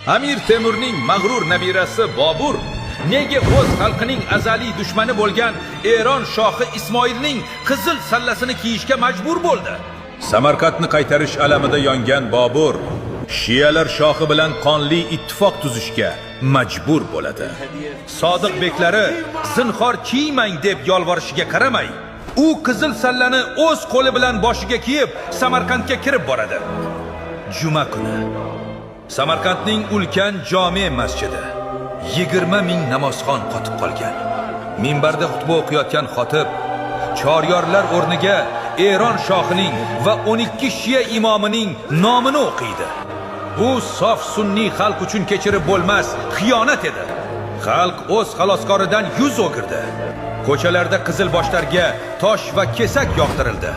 Amir Temurning mag'rur nabirasi Bobur nega o'z xalqining azaliy dushmani bo'lgan Eron shohi Ismoilning qizil sallasini kiyishga majbur bo'ldi? Samarqandni qaytarish alamida yongan Bobur Shiyalar shohi bilan qonli ittifoq tuzishga majbur bo'ladi. Sodiq beklari zinhor kiymang deb yolvorishiga qaramay, u qizil sallani o'z qo'li bilan boshiga kiyib Samarqandga kirib boradi. Juma kuni Samarqandning ulkan jome masjidi 20 ming namozxon qotib qolgan. Minbarda xutba o'qiyotgan xotib choryorlar o'rniga Eron shohining va 12 shiya imomining nomini o'qiydi. Bu sof sunniy xalq uchun kechirib bo'lmas xiyonat edi. Xalq o'z xaloskoridan yuz o'girdi. Ko'chalarda qizil boshlarga tosh va kesak yoqtirildi.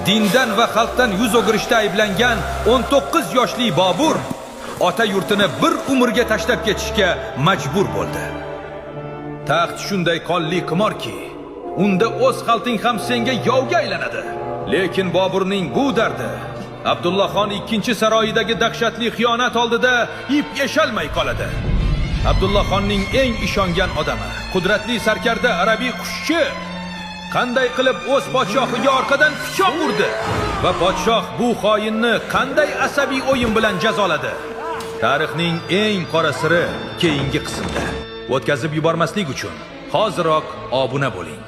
Dindan va xalqdan yuz o'girishda ayblangan 19 yoshli Bobur ota yurtini bir umrga tashlab ketishga majbur bo'ldi. Taxt shunday qonli qimorki, unda o'z xalqing ham senga yovga aylanadi. Lekin Boburning bu dardi Abdullaxon ikkinchi saroyidagi dahshatli xiyonat oldida ip eshalmay qoladi. Abdullaxonning eng ishongan odami, qudratli sarkarda arabiy qushchi qanday qilib o'z podshohiga orqadan pichoq urdi va podshoh bu xoinni qanday asabiy o'yin bilan jazoladi? Tarixning eng qora siri keyingi qismda. O'tkazib yubormaslik uchun hoziroq obuna bo'ling.